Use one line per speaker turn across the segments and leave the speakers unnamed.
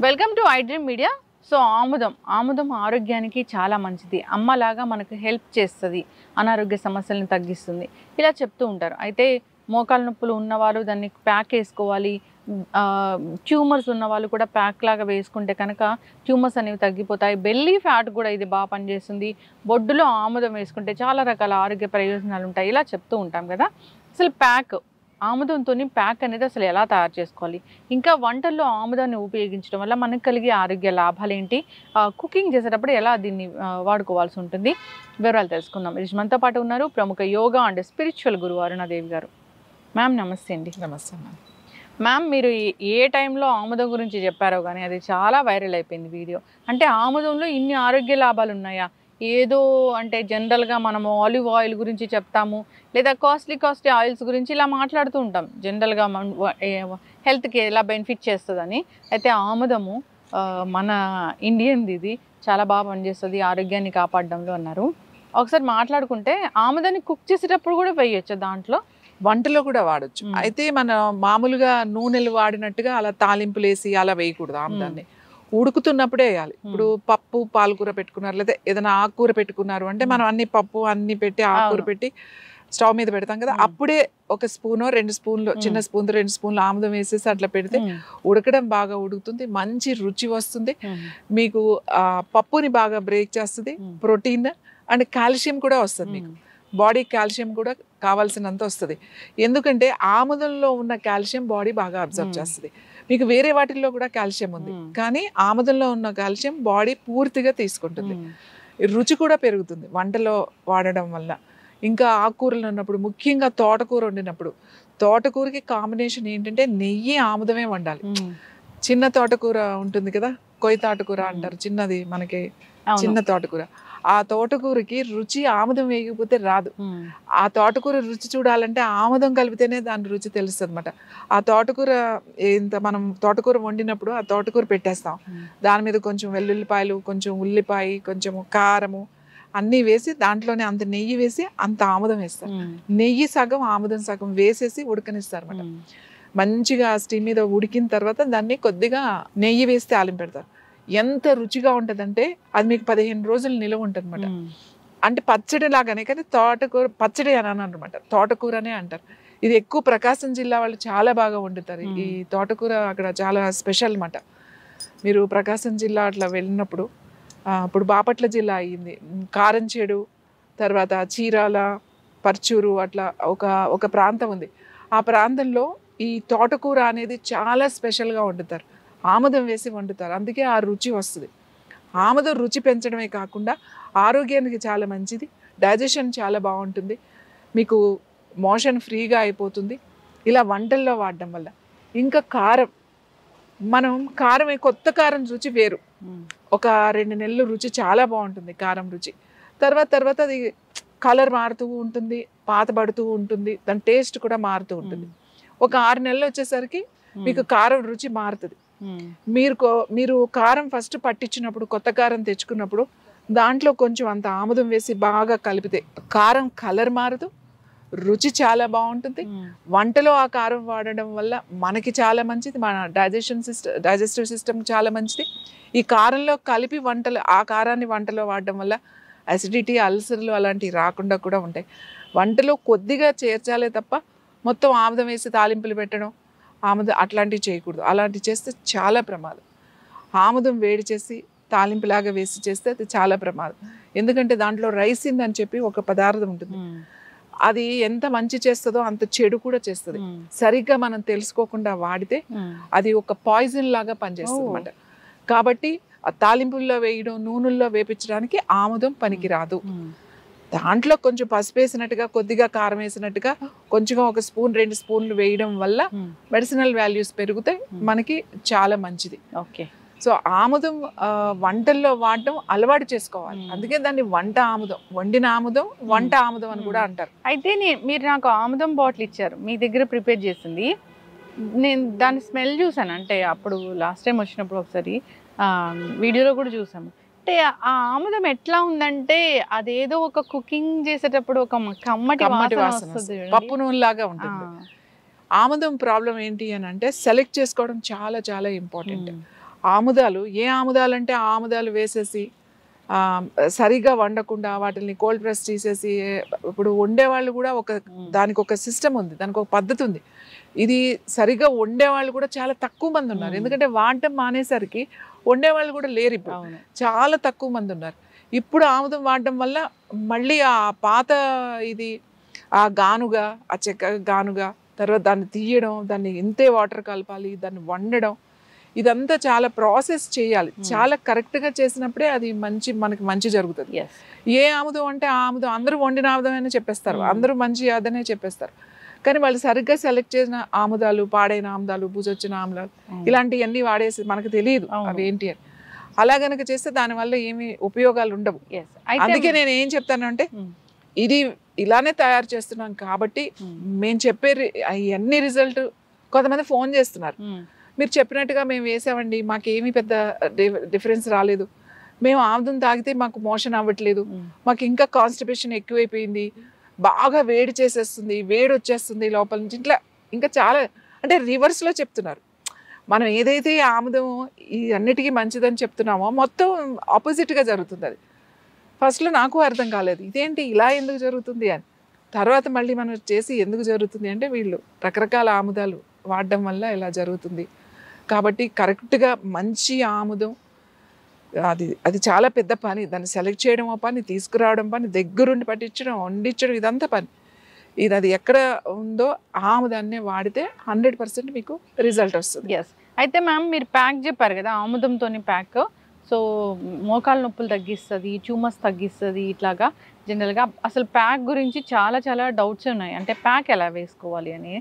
Welcome to I dream media. So ఆముదం ఆరోగ్యానికి చాలా మంచిది, అమ్మలాగా మనకు హెల్ప్ చేస్తుంది, అనారోగ్య సమస్యలను తగ్గిస్తుంది ఇలా చెప్తూ ఉంటారు. అయితే మోకాలు నొప్పులు ఉన్నవాళ్ళు దాన్ని ప్యాక్ వేసుకోవాలి, ట్యూమర్స్ ఉన్న వాళ్ళు కూడా ప్యాక్ లాగా వేసుకుంటే కనుక ట్యూమర్స్ అనేవి తగ్గిపోతాయి. బెల్లీ ఫ్యాట్ కూడా ఇది బాగా పనిచేస్తుంది. బొడ్డులో ఆముదం వేసుకుంటే చాలా రకాల ఆరోగ్య ప్రయోజనాలు ఉంటాయి ఇలా చెప్తూ ఉంటాం కదా. అసలు ఆముదంతో ప్యాక్ అనేది అసలు ఎలా తయారు చేసుకోవాలి, ఇంకా వంటల్లో ఆముదాన్ని ఉపయోగించడం వల్ల మనకు కలిగే ఆరోగ్య లాభాలు ఏంటి, కుకింగ్ చేసేటప్పుడు ఎలా దీన్ని వాడుకోవాల్సి ఉంటుంది, వివరాలు తెలుసుకుందాం. మనతో పాటు ఉన్నారు ప్రముఖ యోగా అండ్ స్పిరిచువల్ గురువు అరుణాదేవి గారు. మ్యామ్ నమస్తే అండి.
నమస్తే మ్యామ్.
మ్యామ్ మీరు ఏ టైంలో ఆముదం గురించి చెప్పారో కానీ అది చాలా వైరల్ అయిపోయింది వీడియో. అంటే ఆముదంలో ఇన్ని ఆరోగ్య లాభాలు ఉన్నాయా? ఏదో అంటే జనరల్గా మనము ఆలివ్ ఆయిల్ గురించి చెప్తాము, లేదా కాస్ట్లీ ఆయిల్స్ గురించి ఇలా మాట్లాడుతూ ఉంటాం జనరల్గా హెల్త్కి ఎలా బెనిఫిట్ చేస్తుందని. అయితే ఆముదము మన ఇండియన్ది, ఇది చాలా బాగా పనిచేస్తుంది ఆరోగ్యాన్ని కాపాడడంలో అన్నారు. ఒకసారి మాట్లాడుకుంటే ఆముదాన్ని కుక్ చేసేటప్పుడు కూడా వేయచ్చు, దాంట్లో
వంటలో కూడా వాడచ్చు. అయితే మన మామూలుగా నూనెలు వాడినట్టుగా అలా తాలింపులు వేసి అలా వేయకూడదు. ఆముదాన్ని ఉడుకుతున్నప్పుడే వేయాలి. ఇప్పుడు పప్పు పాలకూర పెట్టుకున్నారు, లేదా ఏదైనా ఆకుకూర పెట్టుకున్నారు అంటే మనం అన్ని పప్పు అన్ని పెట్టి ఆకుకూర పెట్టి స్టవ్ మీద పెడతాం కదా, అప్పుడే ఒక స్పూనో 2 స్పూన్లు, చిన్న స్పూన్ 2 స్పూన్లు ఆముదం వేసేసి అట్లా పెడితే ఉడకడం బాగా ఉడుకుతుంది, మంచి రుచి వస్తుంది. మీకు పప్పుని బాగా బ్రేక్ చేస్తుంది, ప్రోటీన్ అండ్ కాల్షియం కూడా వస్తుంది. మీకు బాడీ కాల్షియం కూడా కావాల్సినంత వస్తుంది. ఎందుకంటే ఆముదంలో ఉన్న కాల్షియం బాడీ బాగా అబ్జర్వ్ చేస్తుంది. మీకు వేరే వాటిల్లో కూడా కాల్షియం ఉంది, కానీ ఆముదంలో ఉన్న కాల్షియం బాడీ పూర్తిగా తీసుకుంటుంది. రుచి కూడా పెరుగుతుంది వంటలో వాడడం వల్ల. ఇంకా ఆకుకూరలు ఉన్నప్పుడు, ముఖ్యంగా తోటకూర వండినప్పుడు, తోటకూరకి కాంబినేషన్ ఏంటంటే నెయ్యి ఆముదమే వండాలి. చిన్న తోటకూర ఉంటుంది కదా, కొయ్య తోటకూర అంటారు, చిన్నది మనకి చిన్న తోటకూర. ఆ తోటకూరకి రుచి ఆముదం వేయకపోతే రాదు. ఆ తోటకూర రుచి చూడాలంటే ఆముదం కలిపితేనే దాని రుచి తెలుస్తుంది అన్నమాట. ఆ తోటకూర మనం తోటకూర వండినప్పుడు ఆ తోటకూర పెట్టేస్తాం, దాని మీద కొంచెం వెల్లుల్లిపాయలు, కొంచెం ఉల్లిపాయ, కొంచెం కారము అన్నీ వేసి దాంట్లోనే అంత నెయ్యి వేసి అంత ఆముదం వేస్తారు. నెయ్యి సగం ఆముదం సగం వేసేసి ఉడకనిస్తారు అన్నమాట. మంచిగా స్టీమ్ మీద ఉడికిన తర్వాత దాన్ని కొద్దిగా నెయ్యి వేసి తాలింపు పెడతారు. ఎంత రుచిగా ఉంటుందంటే అది మీకు 15 రోజులు నిలవ ఉంటుంది అనమాట. అంటే పచ్చడి లాగానే, కానీ తోటకూర పచ్చడి అని అనమాట, తోటకూరనే అంటారు. ఇది ఎక్కువ ప్రకాశం జిల్లా వాళ్ళు చాలా బాగా వండుతారు ఈ తోటకూర. అక్కడ చాలా స్పెషల్ అన్నమాట. మీరు ప్రకాశం జిల్లా అట్లా వెళ్ళినప్పుడు, ఇప్పుడు బాపట్ల జిల్లా అయ్యింది, కారంచేడు, తర్వాత చీరాల, పర్చూరు, అట్లా ఒక ప్రాంతం ఉంది. ఆ ప్రాంతంలో ఈ తోటకూర అనేది చాలా స్పెషల్గా వండుతారు, ఆముదం వేసి వండుతారు. అందుకే ఆ రుచి వస్తుంది. ఆముదం రుచి పెంచడమే కాకుండా ఆరోగ్యానికి చాలా మంచిది, డైజెషన్ చాలా బాగుంటుంది, మీకు మోషన్ ఫ్రీగా అయిపోతుంది ఇలా వంటల్లో వాడడం వల్ల. ఇంకా కారం, మనం కారం కొత్త కారం రుచి వేరు. ఒక 2 నెలలు రుచి చాలా బాగుంటుంది కారం రుచి. తర్వాత అది కలర్ మారుతూ ఉంటుంది, పాతబడుతూ ఉంటుంది, దాని టేస్ట్ కూడా మారుతూ ఉంటుంది. ఒక 6 నెలలు వచ్చేసరికి మీకు కారం రుచి మారుతుంది. మీరు కారం ఫస్ట్ పట్టించినప్పుడు, కొత్త కారం తెచ్చుకున్నప్పుడు దాంట్లో కొంచెం అంత ఆముదం వేసి బాగా కలిపితే కారం కలర్ మారదు, రుచి చాలా బాగుంటుంది. వంటలో ఆ కారం వాడడం వల్ల మనకి చాలా మంచిది, మన డైజెస్టివ్ సిస్టమ్ చాలా మంచిది. ఈ కారంలో కలిపి ఆ కారాన్ని వంటలో వాడడం వల్ల అసిడిటీ, అల్సర్లు అలాంటివి రాకుండా కూడా ఉంటాయి. వంటలో కొద్దిగా చేర్చాలే తప్ప మొత్తం ఆముదం వేసి తాలింపులు పెట్టడం, ఆముదం అట్లాంటివి చేయకూడదు. అలాంటివి చేస్తే చాలా ప్రమాదం. ఆముదం వేడి చేసి తాలింపులాగా వేసి చేస్తే అది చాలా ప్రమాదం. ఎందుకంటే దాంట్లో రైసిన్ అని చెప్పి ఒక పదార్థం ఉంటుంది, అది ఎంత మంచి చేస్తుందో అంత చెడు కూడా చేస్తుంది. సరిగ్గా మనం తెలుసుకోకుండా వాడితే అది ఒక పాయిజన్ లాగా పనిచేస్తుంది అన్నమాట. కాబట్టి ఆ తాలింపుల్లో వేయడం, నూనెల్లో వేపించడానికి ఆముదం పనికిరాదు. దాంట్లో కొంచెం పసుపు వేసినట్టుగా, కొద్దిగా కారం వేసినట్టుగా, కొంచెం 1 స్పూన్ 2 స్పూన్లు వేయడం వల్ల మెడిసినల్ వాల్యూస్ పెరుగుతాయి, మనకి చాలా మంచిది.
ఓకే.
సో ఆముదం వంటల్లో వాడడం అలవాటు చేసుకోవాలి. అందుకే దాన్ని వంట ఆముదం, వండిన ఆముదం, వంట ఆముదం అని కూడా అంటారు.
అయితే మీరు నాకు ఆముదం బాటిల్ ఇచ్చారు, మీ దగ్గర ప్రిపేర్ చేసింది. నేను దాని స్మెల్ చూసాను, అంటే అప్పుడు లాస్ట్ టైం వచ్చినప్పుడు ఒకసారి వీడియోలో కూడా చూసాము. అంటే ఆ ఆముదం ఎట్లా ఉందంటే అదేదో ఒక కుకింగ్ చేసేటప్పుడు ఒక కమ్మటి వాసన వస్తుంది,
పప్పు నూనె లాగా ఉంటుంది. ఆముదం ప్రాబ్లం ఏంటి అని అంటే సెలెక్ట్ చేసుకోవడం చాలా చాలా ఇంపార్టెంట్. ఆముదాలు ఏ ఆముదాలు అంటే ఆ ఆముదాలు వేసేసి సరిగా వండకుండా వాటిని కోల్డ్ ప్రెస్ చేసేసి ఇప్పుడు వండేవాళ్ళు కూడా దానికి ఒక సిస్టమ్ ఉంది, దానికి ఒక పద్ధతి ఉంది. ఇది సరిగా వండేవాళ్ళు కూడా చాలా తక్కువ మంది ఉన్నారు. ఎందుకంటే వాడటం మానేసరికి వండేవాళ్ళు కూడా లేరు, ఇప్పుడు చాలా తక్కువ మంది ఉన్నారు. ఇప్పుడు ఆముదం వాడడం వల్ల మళ్ళీ ఆ పాత ఇది ఆ గానుగా, ఆ చెక్క గానుగా, తర్వాత దాన్ని తీయడం, దాన్ని ఇంతే వాటర్ కలపాలి, దాన్ని వండడం, ఇదంతా చాలా ప్రాసెస్ చేయాలి. చాలా కరెక్ట్గా చేసినప్పుడే అది మనకి మంచి జరుగుతుంది. ఏ ఆముదం అంటే ఆ ఆముదం అందరూ వండిన ఆముదమైనా చెప్పేస్తారు, అందరూ మంచి అదనే చెప్పేస్తారు. కానీ వాళ్ళు సరిగ్గా సెలెక్ట్ చేసిన ఆముదాలు, పాడైన ఆముదాలు, బూజొచ్చిన ఆముదాలు, ఇలాంటివన్నీ వాడేసి మనకు తెలియదు అవి ఏంటి అని. అలా గనక చేస్తే దానివల్ల ఏమి ఉపయోగాలు ఉండవు. అందుకే నేను ఏం చెప్తానంటే ఇది ఇలానే తయారు చేస్తున్నాం కాబట్టి మేము చెప్పే అన్ని రిజల్ట్ కొంతమంది ఫోన్ చేస్తున్నారు, మీరు చెప్పినట్టుగా మేము వేసామండి, మాకేమీ పెద్ద డిఫరెన్స్ రాలేదు, మేము ఆముదం తాగితే మాకు మోషన్ అవ్వట్లేదు, మాకు ఇంకా కాన్స్టిపేషన్ ఎక్కువైపోయింది, బాగా వేడి చేసేస్తుంది, వేడి వచ్చేస్తుంది లోపల నుంచి, ఇట్లా ఇంకా చాలా అంటే రివర్స్లో చెప్తున్నారు. మనం ఏదైతే ఆముదం ఈ అన్నిటికీ మంచిదని చెప్తున్నామో మొత్తం ఆపోజిట్గా జరుగుతుంది. అది ఫస్ట్లో నాకు అర్థం కాలేదు, ఇదేంటి ఇలా ఎందుకు జరుగుతుంది అని. తర్వాత మళ్ళీ మనం చేసి ఎందుకు జరుగుతుంది అంటే వీళ్ళు రకరకాల ఆముదాలు వాడడం వల్ల ఇలా జరుగుతుంది. కాబట్టి కరెక్ట్గా మంచి ఆముదం అది చాలా పెద్ద పని. దాన్ని సెలెక్ట్ చేయడం పని, తీసుకురావడం పని, దగ్గరుండి పట్టించడం, వండించడం, ఇదంతా పని. అది ఎక్కడ ఉందో ఆముదాన్నే వాడితే 100% మీకు రిజల్ట్ వస్తుంది.
అయితే మ్యామ్ మీరు ప్యాక్ చెప్పారు కదా, ఆముదంతోని ప్యాక్, సో మోకాలు నొప్పులు తగ్గిస్తుంది, ట్యూమర్స్ తగ్గిస్తుంది, ఇట్లాగా జనరల్గా అసలు ప్యాక్ గురించి చాలా చాలా డౌట్స్ ఉన్నాయి. అంటే ప్యాక్ ఎలా వేసుకోవాలి అని,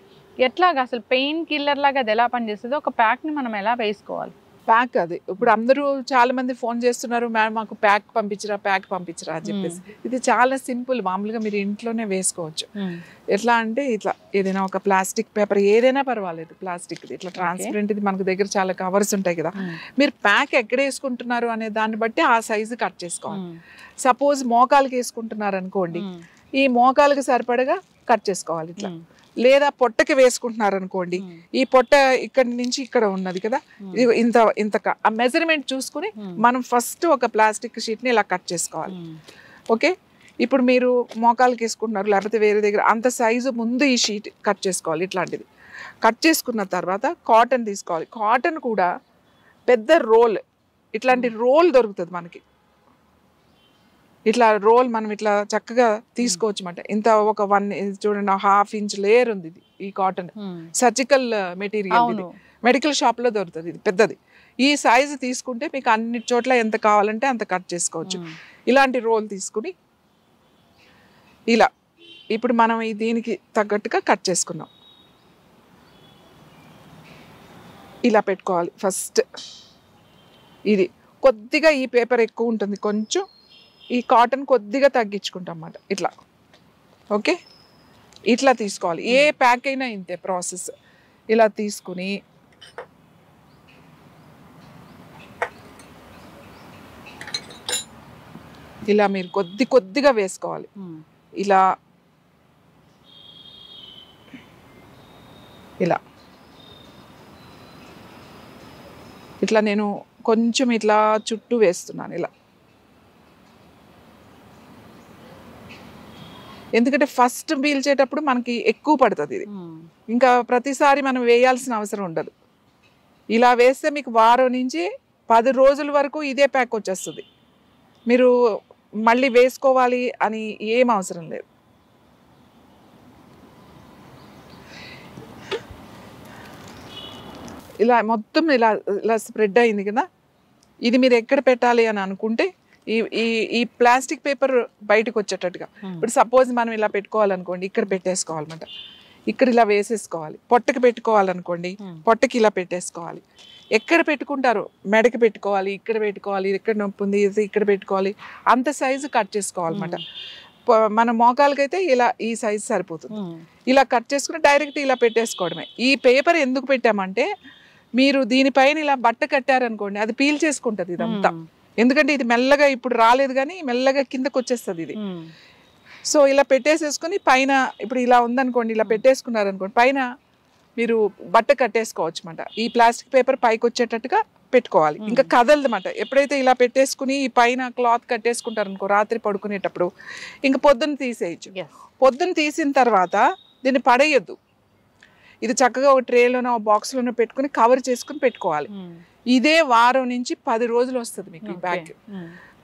ఎట్లాగా అసలు పెయిన్ కిల్లర్ లాగా అది ఎలా పనిచేస్తుంది, ఒక ప్యాక్ని మనం ఎలా వేసుకోవాలి?
ప్యాక్ అది ఇప్పుడు అందరూ చాలా మంది ఫోన్ చేస్తున్నారు, మేడం మాకు ప్యాక్ పంపించరా అని చెప్పేసి. ఇది చాలా సింపుల్, మామూలుగా మీరు ఇంట్లోనే వేసుకోవచ్చు. ఎట్లా అంటే ఇట్లా ఏదైనా ఒక ప్లాస్టిక్ పేపర్ ఏదైనా పర్వాలేదు, ప్లాస్టిక్ ఇట్లా ట్రాన్స్పరెంట్ ఇది మనకు దగ్గర చాలా కవర్స్ ఉంటాయి కదా, మీరు ప్యాక్ ఎక్కడ వేసుకుంటున్నారు అనే దాన్ని బట్టి ఆ సైజు కట్ చేసుకోవాలి. సపోజ్ మోకాలకి వేసుకుంటున్నారు అనుకోండి, ఈ మోకాలకి సరిపడగా కట్ చేసుకోవాలి ఇట్లా. లేదా పొట్టకి వేసుకుంటున్నారు అనుకోండి, ఈ పొట్ట ఇక్కడి నుంచి ఇక్కడ ఉన్నది కదా, ఇది ఇంత ఆ మెజర్మెంట్ చూసుకుని మనం ఫస్ట్ ఒక ప్లాస్టిక్ షీట్ని ఇలా కట్ చేసుకోవాలి. ఓకే, ఇప్పుడు మీరు మోకాలకి వేసుకుంటున్నారు లేకపోతే వేరే దగ్గర అంత సైజు ముందు ఈ షీట్ కట్ చేసుకోవాలి. ఇట్లాంటిది కట్ చేసుకున్న తర్వాత కాటన్ తీసుకోవాలి. కాటన్ కూడా పెద్ద రోల్, ఇట్లాంటి రోల్ దొరుకుతుంది మనకి. ఇట్లా రోల్ మనం ఇట్లా చక్కగా తీసుకోవచ్చు అన్నమాట. ఇంత ఒక 1 చూడండి, 1/2 ఇంచ్ లేయర్ ఉంది ఇది. ఈ కాటన్ సర్జికల్ మెటీరియల్, ఇది మెడికల్ షాప్లో దొరుకుతుంది, ఇది పెద్దది. ఈ సైజు తీసుకుంటే మీకు అన్ని చోట్ల ఎంత కావాలంటే అంత కట్ చేసుకోవచ్చు. ఇలాంటి రోల్ తీసుకుని ఇలా ఇప్పుడు మనం దీనికి తగ్గట్టుగా కట్ చేసుకున్నాం. ఇలా పెట్టుకోవాలి ఫస్ట్. ఇది కొద్దిగా ఈ పేపర్ ఎక్కువ ఉంటుంది, కొంచెం ఈ కాటన్ కొద్దిగా తగ్గించుకుంటాం అన్నమాట ఇట్లా. ఓకే, ఇట్లా తీసుకోవాలి. ఏ ప్యాక్ అయినా ఇంతే ప్రాసెస్. ఇలా తీసుకుని ఇలా మీరు కొద్దిగా వేసుకోవాలి. ఇలా ఇలా ఇట్లా నేను కొంచెం ఇట్లా చుట్టూ వేస్తున్నాను ఇలా. ఎందుకంటే ఫస్ట్ పీల్చేటప్పుడు మనకి ఎక్కువ పడుతుంది ఇది, ఇంకా ప్రతిసారి మనం వేయాల్సిన అవసరం ఉండదు. ఇలా వేస్తే మీకు వారం నుంచి 10 రోజుల వరకు ఇదే ప్యాక్ వచ్చేస్తుంది. మీరు మళ్ళీ వేసుకోవాలి అని ఏం అవసరం లేదు. ఇలా మొత్తం ఇలా స్ప్రెడ్ అయింది కదా. ఇది మీరు ఎక్కడ పెట్టాలి అని అనుకుంటే ఈ ప్లాస్టిక్ పేపర్ బయటకు వచ్చేటట్టుగా, ఇప్పుడు సపోజ్ మనం ఇలా పెట్టుకోవాలనుకోండి, ఇక్కడ పెట్టేసుకోవాలన్నమాట. ఇక్కడ ఇలా వేసేసుకోవాలి. పొట్టకి పెట్టుకోవాలనుకోండి, పొట్టకి ఇలా పెట్టేసుకోవాలి. ఎక్కడ పెట్టుకుంటారు, మెడకి పెట్టుకోవాలి, ఇక్కడ పెట్టుకోవాలి, ఇక్కడ నొప్పి ఉంది ఇది ఇక్కడ పెట్టుకోవాలి, అంత సైజు కట్ చేసుకోవాలన్నమాట. మన మోకాలకైతే ఇలా ఈ సైజు సరిపోతుంది. ఇలా కట్ చేసుకుని డైరెక్ట్ ఇలా పెట్టేసుకోవడమే. ఈ పేపర్ ఎందుకు పెట్టామంటే, మీరు దీనిపైన ఇలా బట్ట కట్టారనుకోండి, అది పీల్ చేసుకుంటుంది ఇదంతా. ఎందుకంటే ఇది మెల్లగా ఇప్పుడు రాలేదు కానీ మెల్లగా కిందకు వచ్చేస్తుంది ఇది. సో ఇలా పెట్టేసేసుకుని పైన ఇప్పుడు ఇలా ఉందనుకోండి, ఇలా పెట్టేసుకున్నారనుకోండి, పైన మీరు బట్ట కట్టేసుకోవచ్చు అన్నమాట. ఈ ప్లాస్టిక్ పేపర్ పైకి వచ్చేటట్టుగా పెట్టుకోవాలి, ఇంకా కదలదన్నమాట. ఎప్పుడైతే ఇలా పెట్టేసుకుని ఈ పైన క్లాత్ కట్టేసుకుంటారు అనుకో రాత్రి పడుకునేటప్పుడు, ఇంకా పొద్దున్న తీసేయచ్చు. పొద్దున్న తీసిన తర్వాత దీన్ని పడేయద్దు, ఇది చక్కగా ఒక ట్రేలోనో బాక్స్లోనో పెట్టుకుని కవర్ చేసుకుని పెట్టుకోవాలి. ఇదే వారం నుంచి 10 రోజులు వస్తుంది మీకు ఈ బ్యాగ్.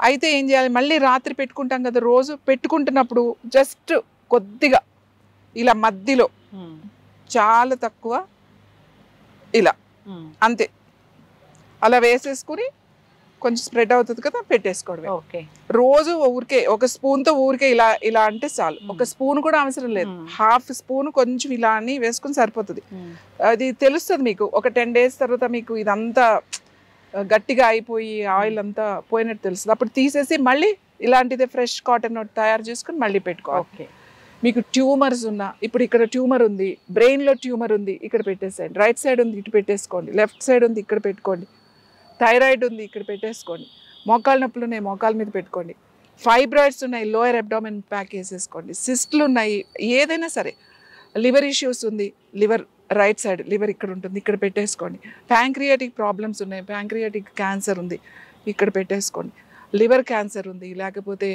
అయితే ఏం చేయాలి, మళ్ళీ రాత్రి పెట్టుకుంటాం కదా, రోజు పెట్టుకుంటున్నప్పుడు జస్ట్ కొద్దిగా ఇలా మధ్యలో చాలా తక్కువ ఇలా అంతే అలా వేసేసుకుని కొంచెం స్ప్రెడ్ అవుతుంది కదా, పెట్టేసుకోవడమే. రోజు ఊరికే ఒక స్పూన్తో ఊరికే ఇలా ఇలా అంటే చాలు, ఒక స్పూన్ కూడా అవసరం లేదు, హాఫ్ స్పూన్ కొంచెం ఇలా అని వేసుకుని సరిపోతుంది. అది తెలుస్తుంది మీకు ఒక 10 days తర్వాత, మీకు ఇదంతా గట్టిగా అయిపోయి ఆయిల్ అంతా పోయినట్టు తెలుస్తుంది. అప్పుడు తీసేసి మళ్ళీ ఇలాంటిదే ఫ్రెష్ కాటన్ తయారు చేసుకుని మళ్ళీ పెట్టుకోవాలి. మీకు ట్యూమర్స్ ఉన్నా, ఇప్పుడు ఇక్కడ ట్యూమర్ ఉంది, బ్రెయిన్లో ట్యూమర్ ఉంది, ఇక్కడ పెట్టేసేయండి. రైట్ సైడ్ ఉంది, ఇటు పెట్టేసుకోండి. లెఫ్ట్ సైడ్ ఉంది, ఇక్కడ పెట్టుకోండి. థైరాయిడ్ ఉంది, ఇక్కడ పెట్టేసుకోండి. మోకాలు నొప్పులు ఉన్నాయి, మోకాల మీద పెట్టుకోండి. ఫైబ్రాయిడ్స్ ఉన్నాయి, లోయర్ అబ్డామిన్ ప్యాక్ వేసేసుకోండి. సిస్ట్లు ఉన్నాయి, ఏదైనా సరే. లివర్ ఇష్యూస్ ఉంది, లివర్ రైట్ సైడ్ లివర్ ఇక్కడ ఉంటుంది, ఇక్కడ పెట్టేసుకోండి. ప్యాంక్రియాటిక్ ప్రాబ్లమ్స్ ఉన్నాయి, ప్యాంక్రియాటిక్ క్యాన్సర్ ఉంది, ఇక్కడ పెట్టేసుకోండి. లివర్ క్యాన్సర్ ఉంది, లేకపోతే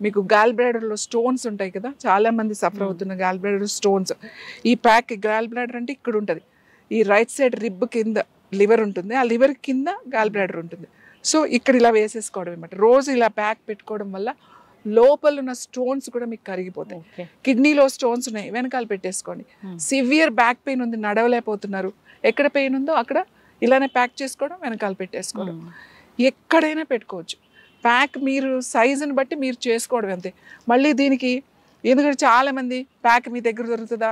మీకు గాల్ బ్లాడర్లో స్టోన్స్ ఉంటాయి కదా, చాలామంది సఫర్ అవుతున్న గాల్ బ్లాడర్ స్టోన్స్. ఈ ప్యాక్ గాల్ బ్లాడర్ అంటే ఇక్కడ ఉంటుంది, ఈ రైట్ సైడ్ రిబ్ కింద లివర్ ఉంటుంది, ఆ లివర్ కింద గాల్ బ్లాడర్ ఉంటుంది. సో ఇక్కడ ఇలా వేసేసుకోవడం అనమాట. రోజు ఇలా ప్యాక్ పెట్టుకోవడం వల్ల లోపల ఉన్న స్టోన్స్ కూడా మీకు కరిగిపోతాయి. కిడ్నీలో స్టోన్స్ ఉన్నాయి, వెనకాల పెట్టేసుకోండి. సివియర్ బ్యాక్ పెయిన్ ఉంది, నడవలేకపోతున్నారు, ఎక్కడ పెయిన్ ఉందో అక్కడ ఇలానే ప్యాక్ చేసుకోవడం, వెనకాల పెట్టేసుకోవడం. ఎక్కడైనా పెట్టుకోవచ్చు. ప్యాక్ మీరు సైజుని బట్టి మీరు చేసుకోవడం అంతే. మళ్ళీ దీనికి ఎందుకంటే చాలామంది ప్యాక్ మీ దగ్గర దొరుకుతుందా,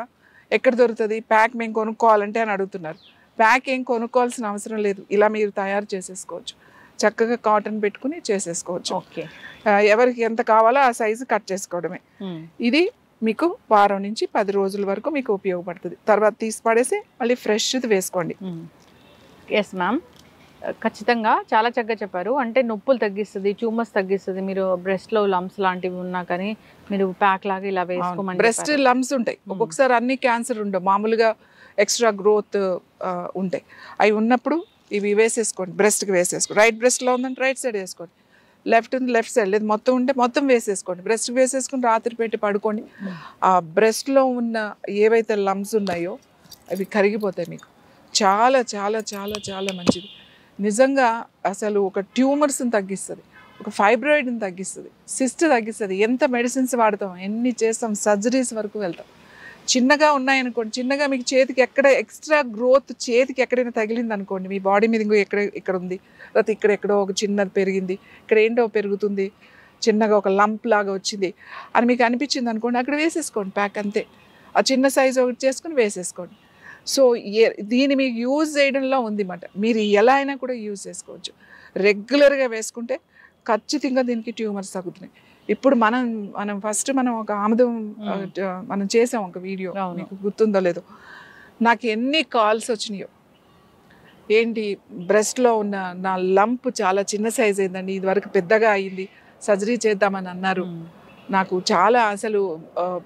ఎక్కడ దొరుకుతుంది, ప్యాక్ మేము కొనుక్కోవాలంటే అని అడుగుతున్నారు. ప్యాక్ ఏం కొనుక్కోవాల్సిన అవసరం లేదు, ఇలా మీరు తయారు చేసేసుకోవచ్చు. చక్కగా కాటన్ పెట్టుకుని చేసేసుకోవచ్చు. ఎవరికి ఎంత కావాలో ఆ సైజు కట్ చేసుకోవడమే. ఇది మీకు వారం నుంచి 10 రోజుల వరకు మీకు ఉపయోగపడుతుంది. తర్వాత తీసి పడేసి మళ్ళీ ఫ్రెష్ది వేసుకోండి.
ఎస్ మ్యామ్, ఖచ్చితంగా చాలా చక్కగా చెప్పారు. అంటే నొప్పులు తగ్గిస్తుంది, ట్యూమర్స్ తగ్గిస్తుంది. మీరు బ్రెస్ట్లో లమ్స్ లాంటివి ఉన్నా కానీ మీరు ప్యాక్ లాగా ఇలా వేసుకోమని.
బ్రెస్ట్ లమ్స్ ఉంటాయి, ఒక్కొక్కసారి అన్ని క్యాన్సర్ ఉండవు, మామూలుగా ఎక్స్ట్రా గ్రోత్ ఉంటాయి. అవి ఉన్నప్పుడు ఇవి వేసేసుకోండి, బ్రెస్ట్కి వేసేసుకోండి. రైట్ బ్రెస్ట్లో ఉందంటే రైట్ సైడ్ వేసుకోండి, లెఫ్ట్ ఉంది లెఫ్ట్ సైడ్, లేదు మొత్తం ఉంటే మొత్తం వేసేసుకోండి. బ్రెస్ట్కి వేసేసుకుని రాత్రి పెట్టి పడుకోండి. ఆ బ్రెస్ట్లో ఉన్న ఏవైతే లమ్స్ ఉన్నాయో అవి కరిగిపోతాయి. మీకు చాలా చాలా చాలా చాలా మంచిది నిజంగా. అసలు ఒక ట్యూమర్స్ని తగ్గిస్తుంది, ఒక ఫైబ్రాయిడ్ని తగ్గిస్తుంది, సిస్ట్ తగ్గిస్తుంది. ఎంత మెడిసిన్స్ వాడతాం, ఎన్ని చేస్తాం, సర్జరీస్ వరకు వెళ్తాం. చిన్నగా ఉన్నాయనుకోండి, చిన్నగా మీకు చేతికి ఎక్కడ ఎక్స్ట్రా గ్రోత్ చేతికి ఎక్కడైనా తగిలింది అనుకోండి, మీ బాడీ మీద ఇంకో ఇక్కడ ఉంది, లేకపోతే ఇక్కడెక్కడో ఒక చిన్నది పెరిగింది, ఇక్కడ ఏంటో పెరుగుతుంది, చిన్నగా ఒక లంప్ లాగా వచ్చింది అని మీకు అనిపించింది అనుకోండి, అక్కడ వేసేసుకోండి ప్యాక్ అంతే. ఆ చిన్న సైజు ఒకటి చేసుకుని వేసేసుకోండి. సో దీన్ని మీకు యూజ్ చేయడంలో ఉంది అన్నమాట. మీరు ఎలా అయినా కూడా యూజ్ చేసుకోవచ్చు. రెగ్యులర్గా వేసుకుంటే ఖచ్చితంగా దీనికి ట్యూమర్స్ తగ్గుతున్నాయి. ఇప్పుడు మనం ఫస్ట్ ఒక ఆముదం మనం చేసాం ఒక వీడియో, మీకు గుర్తుందో లేదో. నాకు ఎన్ని కాల్స్ వచ్చినాయో, ఏంటి బ్రెస్ట్లో ఉన్న నా లంప్ చాలా చిన్న సైజ్ అయిందండి, ఇది వరకు పెద్దగా అయింది, సర్జరీ చేద్దామని అన్నారు. నాకు చాలా అసలు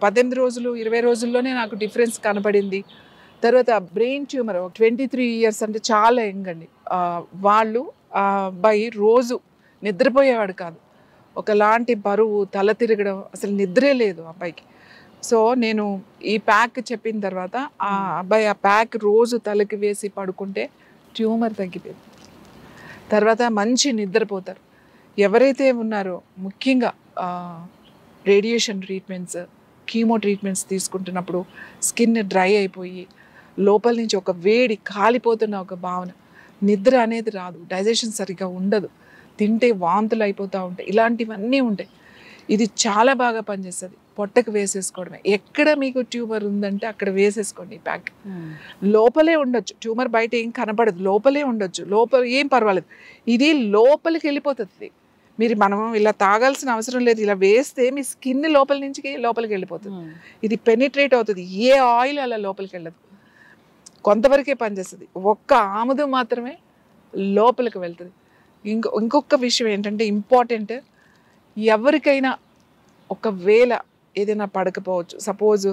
18 రోజులు 20 రోజుల్లోనే నాకు డిఫరెన్స్ కనపడింది. తర్వాత బ్రెయిన్ ట్యూమర్ 23 years అంటే చాలా యంగ్ అండి. వాళ్ళు ఆ అబ్బాయి రోజు నిద్రపోయేవాడు కాదు, ఒకలాంటి బరువు, తల తిరగడం, అసలు నిద్రే లేదు అబ్బాయికి. సో నేను ఈ ప్యాక్ చెప్పిన తర్వాత ఆ అబ్బాయి ఆ ప్యాక్ రోజు తలకి వేసి పడుకుంటే ట్యూమర్ తగ్గిపోయింది. తర్వాత మంచి నిద్రపోతారు. ఎవరైతే ఉన్నారో ముఖ్యంగా రేడియేషన్ ట్రీట్మెంట్స్, కీమో ట్రీట్మెంట్స్ తీసుకుంటున్నప్పుడు స్కిన్ డ్రై అయిపోయి లోపల నుంచి ఒక వేడి కాలిపోతున్న ఒక భావన, నిద్ర అనేది రాదు, డైజెషన్ సరిగ్గా ఉండదు, తింటే వాంతులు అయిపోతూ ఉంటాయి, ఇలాంటివన్నీ ఉంటాయి. ఇది చాలా బాగా పనిచేస్తుంది. పొట్టకు వేసేసుకోవడమే. ఎక్కడ మీకు ట్యూమర్ ఉందంటే అక్కడ వేసేసుకోండి ఈ ప్యాక్. లోపలే ఉండొచ్చు ట్యూమర్, బయట ఏం కనపడదు, లోపలే ఉండొచ్చు, లోపల ఏం పర్వాలేదు. ఇది లోపలికి వెళ్ళిపోతుంది. మనం ఇలా తాగాల్సిన అవసరం లేదు, ఇలా వేస్తే మీ స్కిన్ లోపల నుంచి లోపలికి వెళ్ళిపోతుంది. ఇది పెనిట్రేట్ అవుతుంది, ఏ ఆయిల్ అలా లోపలికి వెళ్ళదు, కొంతవరకే పనిచేస్తుంది. ఒక్క ఆముదం మాత్రమే లోపలికి వెళ్తుంది. ఇంకొక విషయం ఏంటంటే ఇంపార్టెంట్, ఎవరికైనా ఒకవేళ ఏదైనా పడకపోవచ్చు, సపోజ్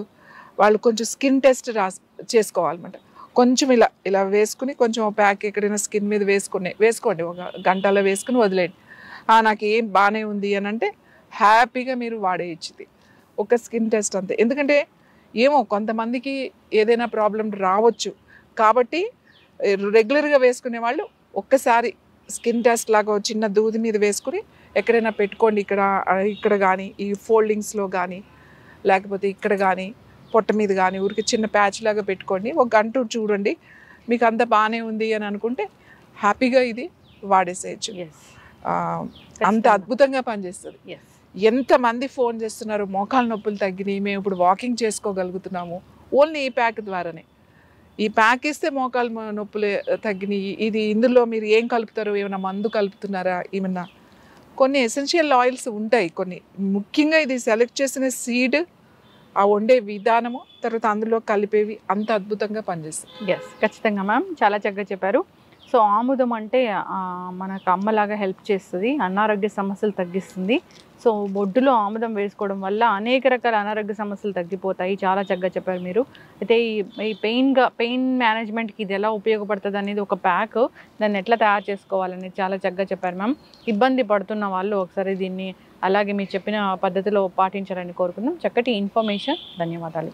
వాళ్ళు కొంచెం స్కిన్ టెస్ట్ చేసుకోవాలన్నమాట. కొంచెం ఇలా ఇలా వేసుకుని కొంచెం ప్యాక్ ఎక్కడైనా స్కిన్ మీద వేసుకోండి, ఒక గంటలో వేసుకుని వదిలేయండి. నాకు ఏం బాగానే ఉంది అని అంటే హ్యాపీగా మీరు వాడేయచ్చు. ఒక స్కిన్ టెస్ట్ అంతే. ఎందుకంటే ఏమో కొంతమందికి ఏదైనా ప్రాబ్లం రావచ్చు కాబట్టి రెగ్యులర్గా వేసుకునే వాళ్ళు ఒక్కసారి స్కిన్ టెస్ట్ లాగా చిన్న దూది మీద వేసుకుని ఎక్కడైనా పెట్టుకోండి. ఇక్కడ కానీ ఈ ఫోల్డింగ్స్లో కానీ లేకపోతే ఇక్కడ కానీ పొట్ట మీద కానీ ఊరికి చిన్న ప్యాచ్ లాగా పెట్టుకోండి. ఒక గంట చూడండి, మీకు అంత బాగానే ఉంది అని అనుకుంటే హ్యాపీగా ఇది వాడేసేయచ్చు. అంత అద్భుతంగా పనిచేస్తుంది. ఎంతమంది ఫోన్ చేస్తున్నారు, మోకాలు నొప్పులు తగ్గినాయి, మేము ఇప్పుడు వాకింగ్ చేసుకోగలుగుతున్నాము ఓన్లీ ఈ ప్యాక్ ద్వారానే. ఈ ప్యాక్ ఇస్తే మోకాలు నొప్పులు తగ్గినాయి. ఇందులో మీరు ఏం కలుపుతారు, ఏమైనా మందు కలుపుతున్నారా, ఏమన్నా కొన్ని ఎసెన్షియల్ ఆయిల్స్ ఉంటాయి కొన్ని. ముఖ్యంగా ఇది సెలెక్ట్ చేసిన సీడ్, ఆ వండే విధానము, తర్వాత అందులో కలిపేవి అంత అద్భుతంగా పనిచేస్తుంది.
ఖచ్చితంగా మ్యామ్, చాలా చక్కగా చెప్పారు. సో ఆముదం అంటే మనకు అమ్మలాగా హెల్ప్ చేస్తుంది, అనారోగ్య సమస్యలు తగ్గిస్తుంది. సో బొడ్డులో ఆముదం వేసుకోవడం వల్ల అనేక రకాల అనారోగ్య సమస్యలు తగ్గిపోతాయి. చాలా చక్కగా చెప్పారు మీరు. అయితే ఈ పెయిన్ మేనేజ్మెంట్కి ఇది ఎలా ఉపయోగపడుతుంది అనేది ఒక ప్యాక్, దాన్ని ఎట్లా తయారు చేసుకోవాలనేది చాలా చక్కగా చెప్పారు మ్యామ్. ఇబ్బంది పడుతున్న వాళ్ళు ఒకసారి దీన్ని అలాగే మీరు చెప్పిన పద్ధతిలో పాటించాలని కోరుకుందాం. చక్కటి ఇన్ఫర్మేషన్, ధన్యవాదాలు.